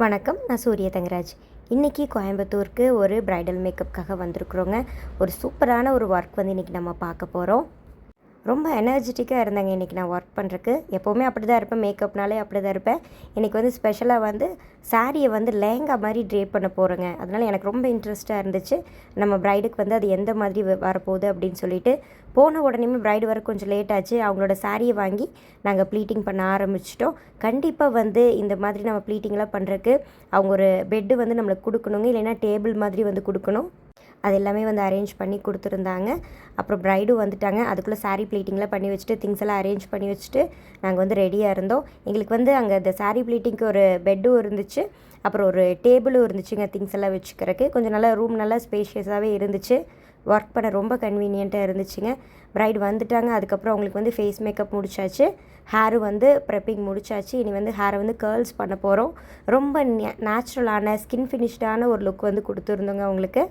வணக்கம், நான் சூரிய தங்கராஜ். இன்றைக்கி கோயம்புத்தூருக்கு ஒரு பிரைடல் மேக்கப்புக்காக வந்திருக்குறோங்க. ஒரு சூப்பரான ஒரு ஒர்க் வந்து இன்றைக்கி நம்ம பார்க்க போகிறோம். ரொம்ப எனர்ஜெட்டிக்காக இருந்தாங்க இன்றைக்கி நான் ஒர்க் பண்ணுறக்கு. எப்போவுமே அப்படி தான் இருப்பேன், மேக்கப்னாலே அப்படி தான் இருப்பேன். இன்றைக்கி வந்து ஸ்பெஷலாக வந்து சாரியை வந்து லேங்கா மாதிரி ட்ரேப் பண்ண போகிறேங்க. அதனால் எனக்கு ரொம்ப இன்ட்ரெஸ்ட்டாக இருந்துச்சு. நம்ம ப்ரைடுக்கு வந்து அது எந்த மாதிரி வரப்போகுது அப்படின்னு சொல்லிட்டு போன உடனேயுமே ப்ரைடு வர கொஞ்சம் லேட் ஆச்சு. அவங்களோட சாரியை வாங்கி நாங்கள் ப்ளீட்டிங் பண்ண ஆரம்பிச்சிட்டோம். கண்டிப்பாக வந்து இந்த மாதிரி நம்ம ப்ளீட்டிங்லாம் பண்ணுறக்கு அவங்க ஒரு பெட்டு வந்து நம்மளுக்கு கொடுக்கணுங்க, இல்லைன்னா டேபிள் மாதிரி வந்து கொடுக்கணும். அது எல்லாமே வந்து அரேஞ்ச் பண்ணி கொடுத்துருந்தாங்க. அப்புறம் ப்ரைடும் வந்துட்டாங்க. அதுக்குள்ளே சாரீ ப்ளீட்டிங்லாம் பண்ணி வச்சுட்டு திங்ஸ் எல்லாம் அரேஞ்ச் பண்ணி வச்சுட்டு நாங்கள் வந்து ரெடியாக இருந்தோம். எங்களுக்கு வந்து அங்கே இந்த சாரீ ப்ளீட்டிங்க்கு ஒரு பெட்டும் இருந்துச்சு, அப்புறம் ஒரு டேபிளும் இருந்துச்சுங்க திங்ஸ் எல்லாம் வச்சுக்கிறதுக்கு. கொஞ்சம் நல்லா ரூம் நல்லா ஸ்பேஷியஸாகவே இருந்துச்சு. ஒர்க் பண்ண ரொம்ப கன்வீனியண்ட்டாக இருந்துச்சுங்க. ப்ரைடு வந்துட்டாங்க. அதுக்கப்புறம் அவங்களுக்கு வந்து ஃபேஸ் மேக்கப் முடிச்சாச்சு, ஹேரும் வந்து ப்ரெப்பிங் முடிச்சாச்சு. இனி வந்து ஹேரை வந்து கேர்ள்ஸ் பண்ண போகிறோம். ரொம்ப நேச்சுரலான ஸ்கின் ஃபினிஷ்டான ஒரு லுக் வந்து கொடுத்துருந்தோங்க அவங்களுக்கு.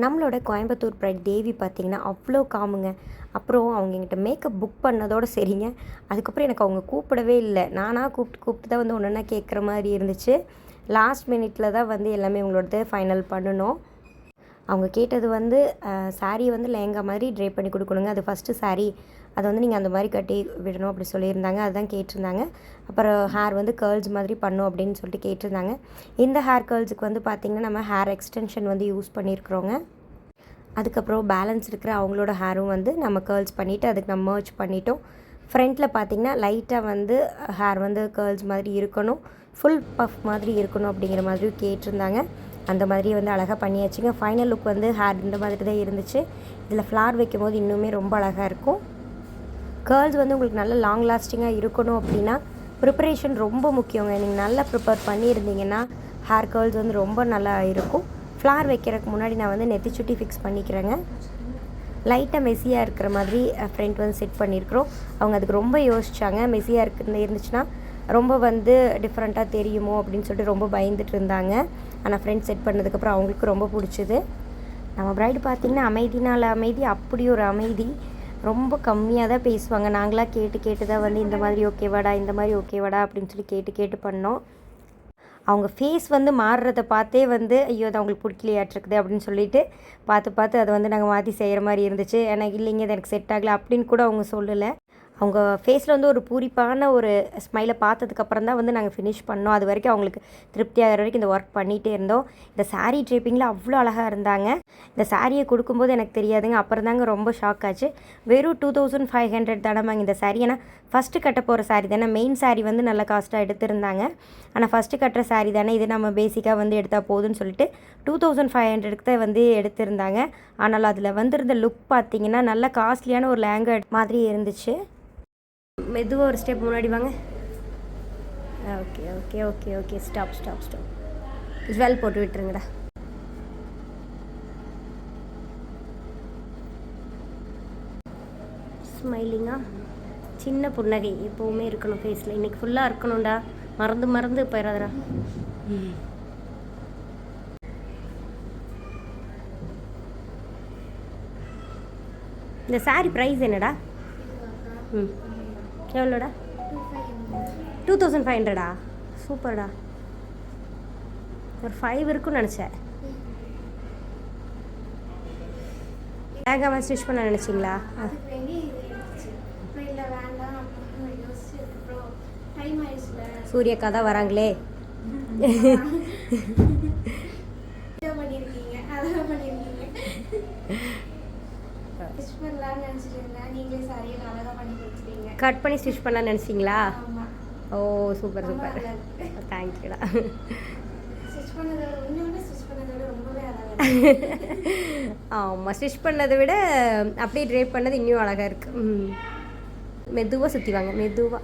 நம்மளோட கோயம்புத்தூர் ப்ரைட் தேவி பார்த்திங்கன்னா அவ்வளோ காமுங்க. அப்புறம் அவங்க எங்கிட்ட மேக்கப் புக் பண்ணதோடு சரிங்க. அதுக்கப்புறம் எனக்கு அவங்க கூப்பிடவே இல்லை. நானாக கூப்பிட்டு தான் வந்து ஒன்று கேட்குற மாதிரி இருந்துச்சு. லாஸ்ட் மினிட்டில் தான் வந்து எல்லாமே உங்களோடது ஃபைனல் பண்ணணும். அவங்க கேட்டது வந்து சாரியை வந்து லேங்கா மாதிரி ட்ரேப் பண்ணி கொடுக்கணுங்க. அது ஃபஸ்ட்டு சாரீ, அதை வந்து நீங்கள் அந்த மாதிரி கட்டி விடணும் அப்படி சொல்லியிருந்தாங்க. அதுதான் கேட்டிருந்தாங்க. அப்புறம் ஹேர் வந்து கேர்ள்ஸ் மாதிரி பண்ணும் அப்படின்னு சொல்லிட்டு கேட்டிருந்தாங்க. இந்த ஹேர் கேர்ள்ஸுக்கு வந்து பார்த்திங்கன்னா நம்ம ஹேர் எக்ஸ்டென்ஷன் வந்து யூஸ் பண்ணியிருக்கிறோங்க. அதுக்கப்புறம் பேலன்ஸ் இருக்கிற அவங்களோட ஹேரும் வந்து நம்ம கேர்ள்ஸ் பண்ணிவிட்டு அதுக்கு நம்ம மர்ச் பண்ணிட்டோம். ஃப்ரண்ட்டில் பார்த்திங்கன்னா லைட்டாக வந்து ஹேர் வந்து கேர்ள்ஸ் மாதிரி இருக்கணும், ஃபுல் பஃப் மாதிரி இருக்கணும் அப்படிங்கிற மாதிரியும் கேட்டிருந்தாங்க. அந்த மாதிரி வந்து அழகாக பண்ணியாச்சுங்க. ஃபைனல் லுக் வந்து ஹேர் இந்த மாதிரி தான் இருந்துச்சு. இதில் ஃப்ளார் வைக்கும் போது இன்னுமே ரொம்ப அழகாக இருக்கும். கேர்ள்ஸ் வந்து உங்களுக்கு நல்ல லாங் லாஸ்டிங்காக இருக்கணும் அப்படின்னா ப்ரிப்பரேஷன் ரொம்ப முக்கியங்க. நீங்கள் நல்லா ப்ரிப்பேர் பண்ணியிருந்தீங்கன்னா ஹேர் கேர்ள்ஸ் வந்து ரொம்ப நல்லா இருக்கும். ஃப்ளார் வைக்கிறதுக்கு முன்னாடி நான் வந்து நெத்தி சுட்டி ஃபிக்ஸ் பண்ணிக்கிறேங்க. லைட்டாக மெஸ்ஸியாக இருக்கிற மாதிரி ஃப்ரண்ட் வந்து செட் பண்ணியிருக்கிறோம். அவங்க அதுக்கு ரொம்ப யோசிச்சாங்க. மெஸ்ஸியாக இருந்துச்சுன்னா ரொம்ப வந்து டிஃப்ரெண்ட்டாக தெரியுமோ அப்படின்னு சொல்லிட்டு ரொம்ப பயந்துட்டு இருந்தாங்க. ஆனால் ஃப்ரெண்ட் செட் பண்ணதுக்கப்புறம் அவங்களுக்கு ரொம்ப பிடிச்சிது. நம்ம ப்ரைடு பார்த்திங்கன்னா அமைதினால அமைதி, அப்படி ஒரு அமைதி. ரொம்ப கம்மியாக தான் பேசுவாங்க. நாங்களாக கேட்டு தான் வந்து இந்த மாதிரி ஓகேவாடா, இந்த மாதிரி ஓகேவாடா அப்படின்னு சொல்லி கேட்டு பண்ணோம். அவங்க ஃபேஸ் வந்து மாறுறதை பார்த்தே வந்து ஐயோ அது அவங்களுக்கு பிடிக்கலையாட்டிருக்குது அப்படின்னு சொல்லிட்டு பார்த்து அதை வந்து நாங்கள் மாற்றி செய்கிற மாதிரி இருந்துச்சு. எனக்கு இல்லைங்க இது எனக்கு செட் ஆகலை அப்படின்னு கூட அவங்க சொல்லலை. அவங்க ஃபேஸில் வந்து ஒரு பூரிப்பான ஒரு ஸ்மைலை பார்த்ததுக்கப்புறம் தான் வந்து நாங்கள் ஃபினிஷ் பண்ணோம். அது வரைக்கும் அவங்களுக்கு திருப்தியாகிற வரைக்கும் இந்த ஒர்க் பண்ணிகிட்டே இருந்தோம். இந்த சாரீ ட்ரேப்பிங்கில் அவ்வளோ அழகாக இருந்தாங்க. இந்த சாரியை கொடுக்கும்போது எனக்கு தெரியாதுங்க, அப்புறம் தாங்க ரொம்ப ஷாக் ஆச்சு. வெறும் 2500 தானமாங்க இந்த சாரீ. ஏன்னா ஃபஸ்ட்டு கட்ட போகிற சாரீ தானே. மெயின் சாரீ வந்து நல்ல காஸ்ட்டாக எடுத்திருந்தாங்க. ஆனால் ஃபஸ்ட்டு கட்டுற சாரீ தானே, இது நம்ம பேசிக்காக வந்து எடுத்தால் போதுன்னு சொல்லிட்டு 2500க்கு தான் வந்து எடுத்திருந்தாங்க. ஆனால் அதில் வந்திருந்த லுக் பார்த்திங்கன்னா நல்ல காஸ்ட்லியான ஒரு லேங்கா மாதிரி இருந்துச்சு. மெதுவாக ஒரு ஸ்டெப் முன்னாடி வாங்க. Okay stop. ஜுவல் போட்டு விட்டுருங்கடா. ஸ்மைலிங்காக சின்ன புன்னகை எப்போவுமே இருக்கணும் ஃபேஸில். இன்றைக்கி ஃபுல்லாக இருக்கணும்டா, மறந்து போயிடாதடா. இந்த சாரீ ப்ரைஸ் என்னடா? எவ்வளோடா? 2500 சூப்பர்டா. ஒரு 5 இருக்குன்னு நினச்சேன். லேங்காவை ஸ்டிச் பண்ண நினச்சிங்களா? சூரியக்கா தான் வராங்களே. கட் பண்ணி ஸ்டிச் பண்ண நினச்சிங்களா? ஓ சூப்பர் தேங்க்யூடா. ஆமாம், ஸ்டிச் பண்ணதை விட அப்படியே ட்ரேப் பண்ணது இன்னும் அழகாக இருக்குது. மெதுவாக சுற்றி வாங்க, மெதுவாக.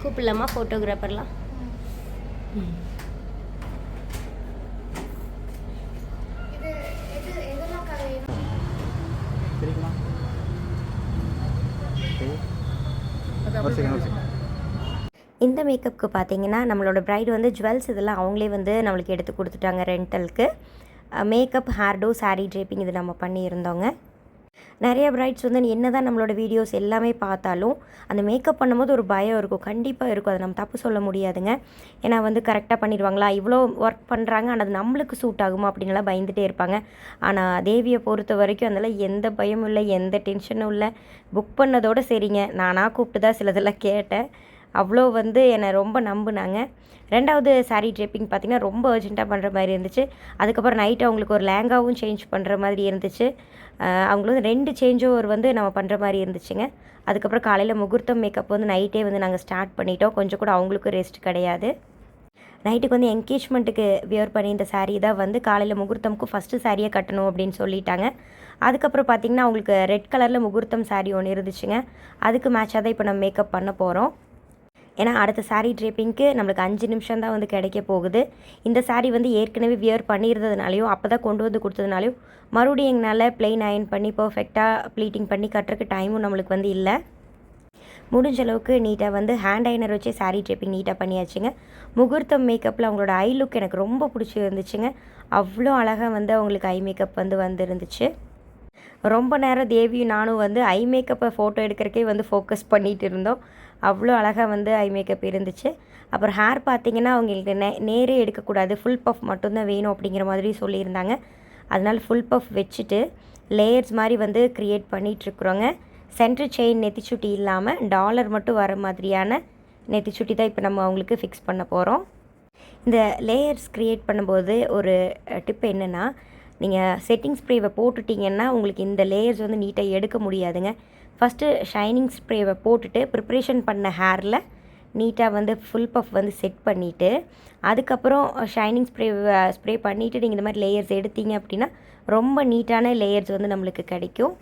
கூப்பிடலாமா ஃபோட்டோகிராஃபர்லாம்? இந்த மேக்கப்புக்கு பார்த்தீங்கன்னா நம்மளோட பிரைடு வந்து ஜுவல்ஸ் இதெல்லாம் அவங்களே வந்து நம்மளுக்கு எடுத்து கொடுத்துட்டாங்க ரெண்டலுக்கு. Makeup, hairdo, sari draping இது நம்ம பண்ணியிருந்தோங்க. நிறைய பிரைட்ஸ் வந்து என்ன தான் நம்மளோட வீடியோஸ் எல்லாமே பார்த்தாலும் அந்த மேக்கப் பண்ணும்போது ஒரு பயம் இருக்கும், கண்டிப்பாக இருக்கும். அதை நம்ம தப்பு சொல்ல முடியாதுங்க. ஏன்னா வந்து கரெக்டாக பண்ணிடுவாங்களா, இவ்வளோ ஒர்க் பண்ணுறாங்க ஆனால் அது நம்மளுக்கு சூட் ஆகுமா அப்படின்லாம் பயந்துகிட்டே இருப்பாங்க. ஆனால் தேவியை பொறுத்த வரைக்கும் அதெல்லாம் எந்த பயமும் இல்லை, எந்த டென்ஷனும் இல்லை. புக் பண்ணதோடு சரிங்க, நானாக கூப்பிட்டு தான் சிலதெல்லாம் கேட்டேன். அவ்வளோ வந்து என்னை ரொம்ப நம்பினாங்க. 2வது சாரீ ட்ரேப்பிங் பார்த்திங்கன்னா ரொம்ப அர்ஜென்ட்டாக பண்ணுற மாதிரி இருந்துச்சு. அதுக்கப்புறம் நைட்டு அவங்களுக்கு ஒரு லேங்காவும் சேஞ்ச் பண்ணுற மாதிரி இருந்துச்சு. அவங்களுக்கு வந்து 2 சேஞ்ச் ஓவர் வந்து நம்ம பண்ணுற மாதிரி இருந்துச்சுங்க. அதுக்கப்புறம் காலையில் முகூர்த்தம் மேக்கப் வந்து நைட்டே வந்து நாங்கள் ஸ்டார்ட் பண்ணிட்டோம். கொஞ்சம் கூட அவங்களுக்கும் ரெஸ்ட் கிடையாது. நைட்டுக்கு வந்து என்கேஜ்மெண்ட்டுக்கு வியர் பண்ணி இந்த சாரீ தான் வந்து காலையில் முகூர்த்தமுக்கு ஃபஸ்ட்டு சாரியை கட்டணும் அப்படின்னு சொல்லிட்டாங்க. அதுக்கப்புறம் பார்த்திங்கன்னா அவங்களுக்கு ரெட் கலரில் முகூர்த்தம் சாரீ ஒன்று இருந்துச்சுங்க. அதுக்கு மேட்சாக தான் இப்போ நம்ம மேக்கப் பண்ண போகிறோம். ஏன்னா அடுத்த சாரீ ட்ரேப்பிங்க்கு நம்மளுக்கு 5 நிமிஷம் தான் வந்து கிடைக்க போகுது. இந்த சாரீ வந்து ஏற்கனவே வியர் பண்ணியிருந்ததுனாலையும் அப்போ தான் கொண்டு வந்து கொடுத்ததுனாலையும் மறுபடியும் எங்களால் ப்ளெயின் அயன் பண்ணி பர்ஃபெக்டாக ப்ளீட்டிங் பண்ணி கட்டுறதுக்கு டைமும் நம்மளுக்கு வந்து இல்லை. முடிஞ்ச அளவுக்கு நீட்டாக வந்து ஹேண்ட் அயனர் வச்சு சாரீ ட்ரேப்பிங் நீட்டாக பண்ணியாச்சுங்க. முகூர்த்தம் மேக்கப்பில் அவங்களோட ஐ லுக் எனக்கு ரொம்ப பிடிச்சிருந்துச்சுங்க. அவ்வளோ அழகாக வந்து அவங்களுக்கு ஐ மேக்கப் வந்து வந்துருந்துச்சு. ரொம்ப நேரம் தேவியும் நானும் வந்து ஐ மேக்கப்பை ஃபோட்டோ எடுக்கிறக்கே வந்து ஃபோக்கஸ் பண்ணிகிட்டு இருந்தோம். அவ்வளோ அழகாக வந்து ஐ மேக்கப் இருந்துச்சு. அப்புறம் ஹேர் பார்த்திங்கன்னா அவங்களுக்கு நேரே எடுக்கக்கூடாது, ஃபுல் பஃப் மட்டும்தான் வேணும் அப்படிங்கிற மாதிரி சொல்லியிருந்தாங்க. அதனால் ஃபுல் பஃப் வச்சுட்டு லேயர்ஸ் மாதிரி வந்து க்ரியேட் பண்ணிகிட்ருக்குறோங்க. சென்ட்ரு செயின் நெத்திச்சுட்டி இல்லாமல் டாலர் மட்டும் வர மாதிரியான நெத்திச்சுட்டி தான் இப்போ நம்ம அவங்களுக்கு ஃபிக்ஸ் பண்ண போகிறோம். இந்த லேயர்ஸ் க்ரியேட் பண்ணும்போது ஒரு டிப் என்னென்னா, நீங்கள் செட்டிங் ஸ்ப்ரேவை போட்டுட்டிங்கன்னா உங்களுக்கு இந்த லேயர்ஸ் வந்து நீட்டாக எடுக்க முடியாதுங்க. ஃபஸ்ட்டு ஷைனிங் ஸ்ப்ரேவை போட்டுட்டு ப்ரிப்ரேஷன் பண்ண ஹேரில் நீட்டாக வந்து ஃபுல் பஃப் வந்து செட் பண்ணிவிட்டு அதுக்கப்புறம் ஷைனிங் ஸ்ப்ரே பண்ணிவிட்டு நீங்கள் இந்த மாதிரி லேயர்ஸ் எடுத்தீங்க அப்படின்னா ரொம்ப நீட்டான லேயர்ஸ் வந்து நம்மளுக்கு கிடைக்கும்.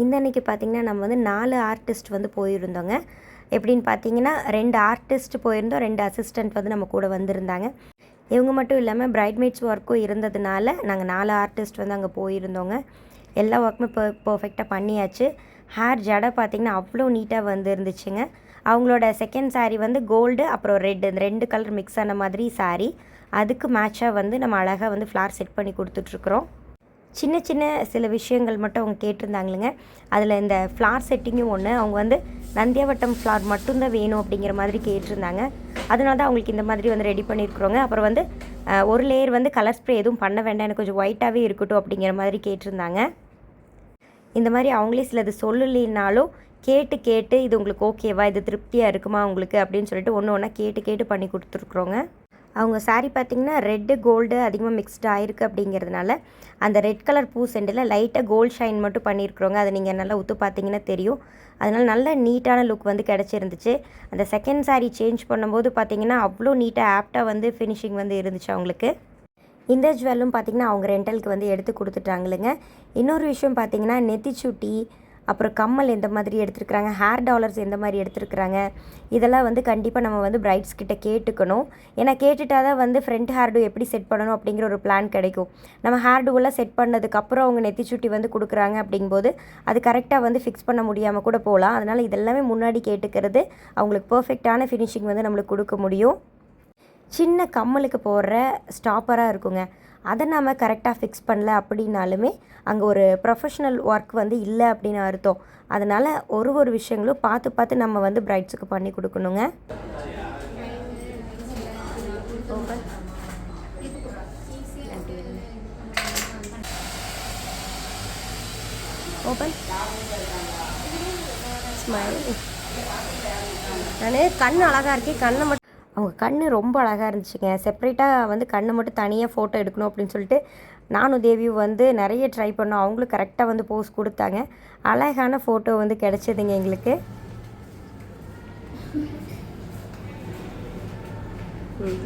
இந்த அன்றைக்கி பார்த்திங்கன்னா நம்ம வந்து 4 ஆர்டிஸ்ட் வந்து போயிருந்தோங்க. எப்படின்னு பார்த்தீங்கன்னா 2 ஆர்டிஸ்ட் போயிருந்தோம், 2 அசிஸ்டண்ட் வந்து நம்ம கூட வந்திருந்தாங்க. இவங்க மட்டும் இல்லாமல் பிரைட்மேட்ஸ் ஒர்க்கும் இருந்ததுனால நாங்கள் 4 ஆர்டிஸ்ட் வந்து அங்கே போயிருந்தோங்க. எல்லா ஒர்க்குமே பர்ஃபெக்டாக பண்ணியாச்சு. ஹேர் ஜடை பார்த்திங்கன்னா அவ்வளோ நீட்டாக வந்து இருந்துச்சுங்க. அவங்களோட செகண்ட் சாரீ வந்து கோல்டு அப்புறம் ரெட், இந்த 2 கலர் மிக்ஸ் ஆன மாதிரி சாரீ. அதுக்கு மேட்சாக வந்து நம்ம அழகாக வந்து ஃப்ளார் செட் பண்ணி கொடுத்துட்ருக்குறோம். சின்ன சின்ன சில விஷயங்கள் மட்டும் அவங்க கேட்டிருந்தாங்களுங்க. அதில் இந்த ஃப்ளார் செட்டிங்கும் ஒன்று. அவங்க வந்து நந்தியாவட்டம் ஃப்ளார் மட்டும்தான் வேணும் அப்படிங்கிற மாதிரி கேட்டிருந்தாங்க. அதனால தான் அவங்களுக்கு இந்த மாதிரி வந்து ரெடி பண்ணியிருக்கிறோங்க. அப்புறம் வந்து ஒரு லேயர் வந்து கலர் ஸ்ப்ரே எதுவும் பண்ண வேண்டாம், எனக்கு கொஞ்சம் ஒயிட்டாகவே இருக்கட்டும் அப்படிங்கிற மாதிரி கேட்டிருந்தாங்க. இந்த மாதிரி அவங்களே சிலது சொல்லலைனாலும் கேட்டு இது உங்களுக்கு ஓகேவா, இது திருப்தியாக இருக்குமா உங்களுக்கு அப்படின்னு சொல்லிட்டு ஒன்று ஒன்றா கேட்டு பண்ணி கொடுத்துருக்குறோங்க. அவங்க சாரீ பார்த்திங்கன்னா ரெட்டு கோல்டு அதிகமாக மிக்ஸ்டு ஆகிருக்கு அப்படிங்கிறதுனால அந்த ரெட் கலர் பூ செண்டில் லைட்டாக கோல்ட் ஷைன் மட்டும் பண்ணியிருக்கிறோங்க. அதை நீங்கள் நல்லா உத்து பார்த்தீங்கன்னா தெரியும். அதனால் நல்ல நீட்டான லுக் வந்து கிடச்சிருந்துச்சு. அந்த செகண்ட் சாரீ சேஞ்ச் பண்ணும்போது பார்த்திங்கன்னா அவ்வளோ நீட்டாக ஆப்டாக வந்து ஃபினிஷிங் வந்து இருந்துச்சு அவங்களுக்கு. இந்த ஜுவல்லும் பார்த்திங்கன்னா அவங்க ரெண்டலுக்கு வந்து எடுத்து கொடுத்துட்டாங்களுங்க. இன்னொரு விஷயம் பார்த்திங்கன்னா நெத்திச்சுட்டி அப்புறம் கம்மல் எந்த மாதிரி எடுத்துருக்குறாங்க, ஹேர் டாலர்ஸ் எந்த மாதிரி எடுத்துருக்குறாங்க, இதெல்லாம் வந்து கண்டிப்பாக நம்ம வந்து பிரைட்ஸ் கிட்ட கேட்டுக்கணும். ஏன்னா கேட்டுட்டால் தான் வந்து ஃப்ரண்ட் ஹேர் டூ எப்படி செட் பண்ணணும் அப்படிங்கிற ஒரு பிளான் கிடைக்கும். நம்ம ஹேர் டூவெல்லாம் செட் பண்ணதுக்கப்புறம் அவங்க நெத்திச்சுட்டி வந்து கொடுக்குறாங்க அப்படிங்கும்போது அது கரெக்டாக வந்து ஃபிக்ஸ் பண்ண முடியாமல் கூட போகலாம். அதனால் இதெல்லாமே முன்னாடி கேட்டுக்கிறது அவங்களுக்கு பர்ஃபெக்டான ஃபினிஷிங் வந்து நம்மளுக்கு கொடுக்க முடியும். சின்ன கம்மலுக்கு போடுற ஸ்டாப்பராக இருக்குங்க, அதை நாம் கரெக்டாக ஃபிக்ஸ் பண்ணல அப்படின்னாலுமே அங்கே ஒரு ப்ரொஃபஷ்னல் ஒர்க் வந்து இல்லை அப்படின்னு அர்த்தம். அதனால் ஒரு விஷயங்களும் பார்த்து நம்ம வந்து பிரைட்ஸுக்கு பண்ணி கொடுக்கணுங்க. Open smile. நான் கண் அழகாக இருக்கேன், கண்ணை மட்டும் அவங்க கண் ரொம்ப அழகாக இருந்துச்சுங்க. செப்ரேட்டாக வந்து கண்ணை மட்டும் தனியாக ஃபோட்டோ எடுக்கணும் அப்படின்னு சொல்லிட்டு நானும் தேவியும் வந்து நிறைய ட்ரை பண்ணோம். அவங்களும் கரெக்டாக வந்து போஸ் கொடுத்தாங்க. அழகான ஃபோட்டோ வந்து கிடச்சிதுங்க எங்களுக்கு.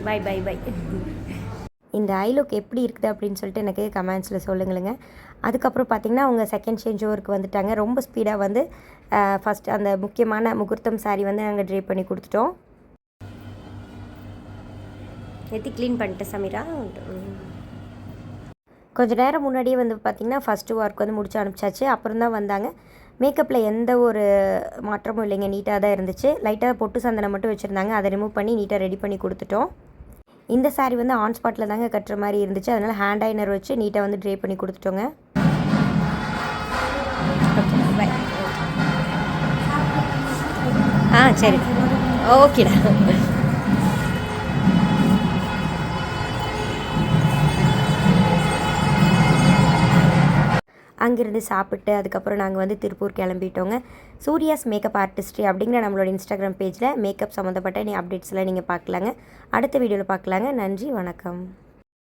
Bye bye bye. இந்த ஐ லுக் எப்படி இருக்குது அப்படின்னு சொல்லிட்டு எனக்கு கமெண்ட்ஸில் சொல்லுங்களுங்க. அதுக்கப்புறம் பார்த்திங்கன்னா அவங்க செகண்ட் சேஞ்ச் ஓவருக்கு வந்துட்டாங்க. ரொம்ப ஸ்பீடாக வந்து ஃபஸ்ட் அந்த முக்கியமான முகூர்த்தம் சாரீ வந்து நாங்கள் ட்ரே பண்ணி கொடுத்துட்டோம். நேற்று க்ளீன் பண்ணிட்டேன் சமீரா. கொஞ்சம் நேரம் முன்னாடியே வந்து பார்த்திங்கன்னா ஃபஸ்ட்டு ஒர்க் வந்து முடிச்சு அனுப்பிச்சாச்சு. அப்புறம் தான் வந்தாங்க. மேக்கப்பில் எந்த ஒரு மாற்றமும் இல்லைங்க, நீட்டாக தான் இருந்துச்சு. லைட்டாக பொட்டு சந்தனம் மட்டும் வச்சுருந்தாங்க, அதை ரிமூவ் பண்ணி நீட்டாக ரெடி பண்ணி கொடுத்துட்டோம். இந்த சாரீ வந்து ஆன் ஸ்பாட்டில் தாங்க கட்டுற மாதிரி இருந்துச்சு. அதனால் ஹேண்ட் ஐனர் வச்சு நீட்டாக வந்து ட்ரே பண்ணி கொடுத்துட்டோங்க. சரி, ஓகேடா. அங்கேருந்து சாப்பிட்டு அதுக்கப்புறம் நாங்கள் வந்து திருப்பூர் கிளம்பிட்டோங்க. சூர்யாஸ் மேக்கப் ஆர்டிஸ்ட்ரி அப்படிங்கிற நம்மளோட இன்ஸ்டாகிராம் பேஜில் மேக்கப் சம்மந்தப்பட்ட அப்டேட்ஸ்லாம் நீங்கள் பார்க்கலாங்க. அடுத்த வீடியோவில் பார்க்கலாங்க. நன்றி, வணக்கம்.